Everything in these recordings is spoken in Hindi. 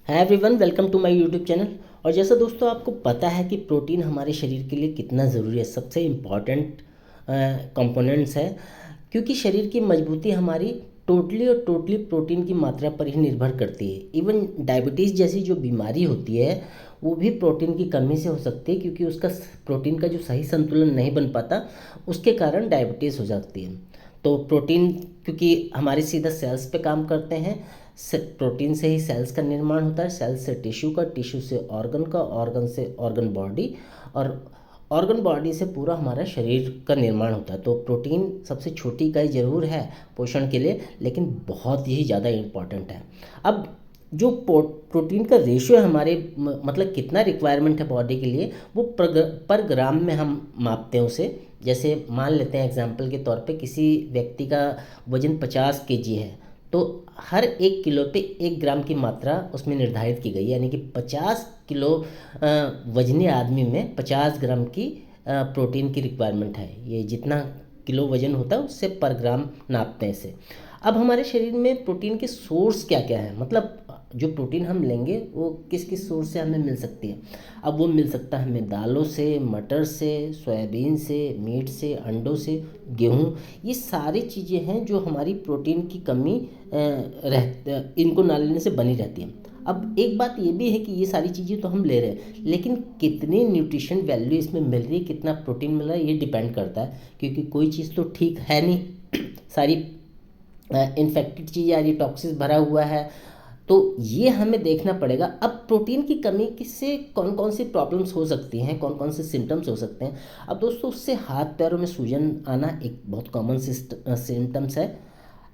है everyone, welcome to my YouTube channel. और जैसा दोस्तों आपको पता है कि प्रोटीन हमारे शरीर के लिए कितना ज़रूरी है, सबसे इम्पॉर्टेंट कंपोनेंट्स है। क्योंकि शरीर की मजबूती हमारी टोटली प्रोटीन की मात्रा पर ही निर्भर करती है। इवन डायबिटीज़ जैसी जो बीमारी होती है वो भी प्रोटीन की कमी से हो सकती है, क्योंकि उसका प्रोटीन का जो सही संतुलन नहीं बन पाता, उसके कारण डायबिटीज़ हो जाती है। तो प्रोटीन क्योंकि हमारे सीधा सेल्स पे काम करते हैं, प्रोटीन से ही सेल्स का निर्माण होता है, सेल्स से टिश्यू का, टिश्यू से ऑर्गन का, ऑर्गन से ऑर्गन बॉडी, और ऑर्गन बॉडी से पूरा हमारा शरीर का निर्माण होता है। तो प्रोटीन सबसे छोटी इकाई ज़रूर है पोषण के लिए, लेकिन बहुत ही ज़्यादा इम्पॉर्टेंट है। अब जो प्रोटीन का रेशियो है हमारे मतलब कितना रिक्वायरमेंट है बॉडी के लिए, वो पर ग्राम में हम मापते हैं उसे। जैसे मान लेते हैं एग्जांपल के तौर पे किसी व्यक्ति का वज़न 50 केजी है, तो हर 1 किलो पे 1 ग्राम की मात्रा उसमें निर्धारित की गई है, यानी कि 50 किलो वजनी आदमी में 50 ग्राम की प्रोटीन की रिक्वायरमेंट है। ये जितना किलो वजन होता है उससे पर ग्राम नापते हैं इसे। अब हमारे शरीर में प्रोटीन के सोर्स क्या क्या है, मतलब जो प्रोटीन हम लेंगे वो किस किस सोर्स से हमें मिल सकती है। अब वो मिल सकता है हमें दालों से, मटर से, सोयाबीन से, मीट से, अंडों से, गेहूँ। ये सारी चीज़ें हैं जो हमारी प्रोटीन की कमी इनको ना लेने से बनी रहती हैं। अब एक बात ये भी है कि ये सारी चीज़ें तो हम ले रहे हैं, लेकिन कितनी न्यूट्रिशन वैल्यू इसमें मिल रही है, कितना प्रोटीन मिल रहा है, ये डिपेंड करता है। क्योंकि कोई चीज़ तो ठीक है नहीं सारी इन्फेक्टेड चीज़ आ रही, टॉक्सिस भरा हुआ है। तो ये हमें देखना पड़ेगा। अब प्रोटीन की कमी किससे कौन कौन सी प्रॉब्लम्स हो सकती हैं, कौन कौन से सिम्टम्स हो सकते हैं। अब दोस्तों उससे हाथ पैरों में सूजन आना एक बहुत कॉमन सिम्टम्स है।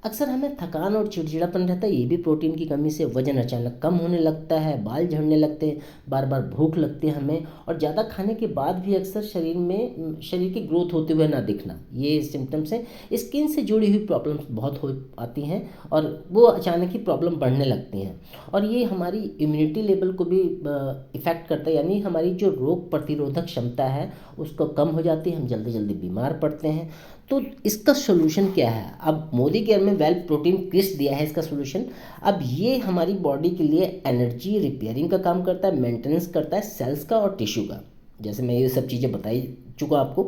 अक्सर हमें थकान और चिड़चिड़ापन रहता है, ये भी प्रोटीन की कमी से। वजन अचानक कम होने लगता है, बाल झड़ने लगते हैं, बार बार भूख लगती है हमें, और ज़्यादा खाने के बाद भी अक्सर शरीर की ग्रोथ होते हुए ना दिखना, ये सिम्टम्स हैं। स्किन से जुड़ी हुई प्रॉब्लम्स बहुत हो आती हैं और वो अचानक ही प्रॉब्लम बढ़ने लगती हैं। और ये हमारी इम्यूनिटी लेवल को भी इफ़ेक्ट करता है, यानी हमारी जो रोग प्रतिरोधक क्षमता है उसको कम हो जाती है, हम जल्दी जल्दी बीमार पड़ते हैं। तो इसका सोल्यूशन क्या है। अब मोदी केयर में वेल प्रोटीन क्रिस्ट दिया है इसका सोल्यूशन। अब ये हमारी बॉडी के लिए एनर्जी रिपेयरिंग का काम करता है, मेंटेनेंस करता है सेल्स का और टिश्यू का। जैसे मैं ये सब चीज़ें बता ही चुका आपको।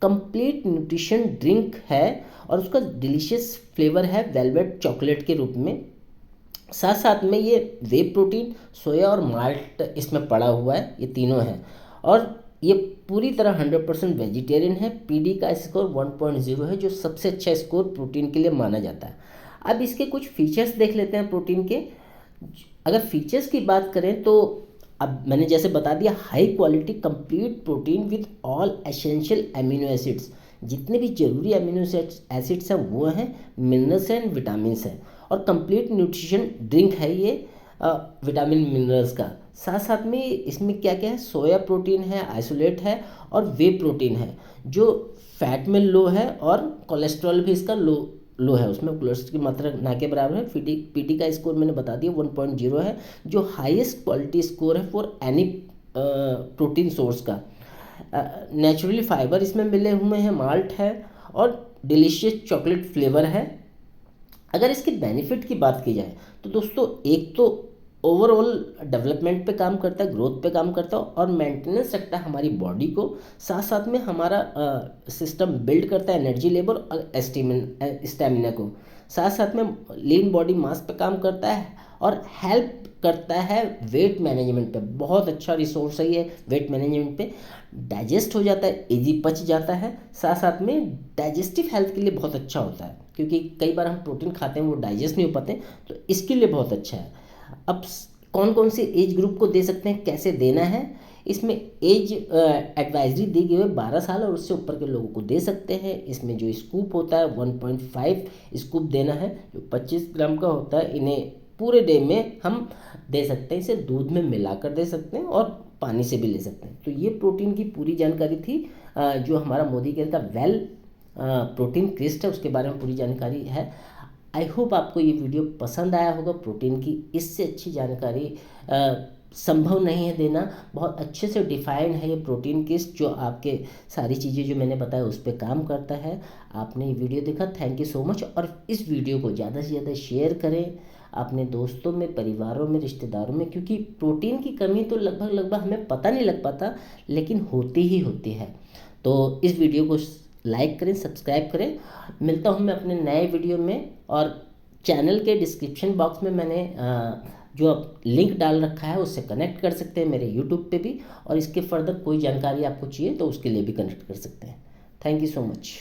कंप्लीट न्यूट्रिशन ड्रिंक है और उसका डिलीशियस फ्लेवर है वेलवेट चॉकलेट के रूप में। साथ साथ में ये वे प्रोटीन, सोया और माल्ट इसमें पड़ा हुआ है, ये तीनों हैं। और ये पूरी तरह 100% वेजिटेरियन है। पीडी का स्कोर 1.0 है, जो सबसे अच्छा स्कोर प्रोटीन के लिए माना जाता है। अब इसके कुछ फीचर्स देख लेते हैं प्रोटीन के। अगर फीचर्स की बात करें तो अब मैंने जैसे बता दिया, high quality complete protein with all essential amino acids. जितने भी जरूरी अमीनो एसिड्स हैं वो हैं, मिनरल्स हैं, विटामिन्स हैं। और कंप्लीट न्यूट्रिशन ड्रिंक है ये विटामिन मिनरल्स का। साथ साथ में इसमें क्या क्या है, सोया प्रोटीन है, आइसोलेट है, और वे प्रोटीन है जो फैट में लो है, और कोलेस्ट्रॉल भी इसका लो है, उसमें कोलेस्ट्रॉल की मात्रा ना के बराबर है। पीटी का स्कोर मैंने बता दिया 1.0 है, जो हाईएस्ट क्वालिटी स्कोर है फॉर एनी प्रोटीन सोर्स का। नेचुरली फाइबर इसमें मिले हुए हैं, माल्ट है, और डिलीशियस चॉकलेट फ्लेवर है। अगर इसके बेनिफिट की बात की जाए तो दोस्तों, एक तो ओवरऑल डेवलपमेंट पे काम करता है, ग्रोथ पे काम करता है, और मेंटेनेंस रखता है हमारी बॉडी को। साथ साथ में हमारा सिस्टम बिल्ड करता है एनर्जी लेवल और स्टेमिना को। साथ साथ में लीन बॉडी मास पे काम करता है और हेल्प करता है वेट मैनेजमेंट पे। बहुत अच्छा रिसोर्स है ये वेट मैनेजमेंट पे। डाइजेस्ट हो जाता है, इजी पच जाता है। साथ साथ में डाइजेस्टिव हेल्थ के लिए बहुत अच्छा होता है, क्योंकि कई बार हम प्रोटीन खाते हैं वो डाइजेस्ट नहीं हो पाते, तो इसके लिए बहुत अच्छा है। अब कौन कौन से एज ग्रुप को दे सकते हैं, कैसे देना है, इसमें एज एडवाइजरी दी गई है 12 साल और उससे ऊपर के लोगों को दे सकते हैं। इसमें जो स्कूप होता है 1.5 स्कूप देना है, जो 25 ग्राम का होता है। इन्हें पूरे डे में हम दे सकते हैं, इसे दूध में मिलाकर दे सकते हैं और पानी से भी ले सकते हैं। तो ये प्रोटीन की पूरी जानकारी थी, जो हमारा मोदी केयर का वेल प्रोटीन क्रिस्ट है उसके बारे में पूरी जानकारी है। आई होप आपको ये वीडियो पसंद आया होगा। प्रोटीन की इससे अच्छी जानकारी संभव नहीं है देना। बहुत अच्छे से डिफाइंड है ये प्रोटीन किस्ट, जो आपके सारी चीज़ें जो मैंने बताया उस पर काम करता है। आपने ये वीडियो देखा, थैंक यू सो मच। और इस वीडियो को ज़्यादा से ज़्यादा शेयर करें, अपने दोस्तों में, परिवारों में, रिश्तेदारों में, क्योंकि प्रोटीन की कमी तो लगभग लगभग हमें पता नहीं लग पाता, लेकिन होती ही होती है। तो इस वीडियो को लाइक करें, सब्सक्राइब करें। मिलता हूँ मैं अपने नए वीडियो में, और चैनल के डिस्क्रिप्शन बॉक्स में मैंने जो लिंक डाल रखा है उससे कनेक्ट कर सकते हैं मेरे यूट्यूब पे भी, और इसके फर्दर कोई जानकारी आपको चाहिए तो उसके लिए भी कनेक्ट कर सकते हैं। Thank you so much.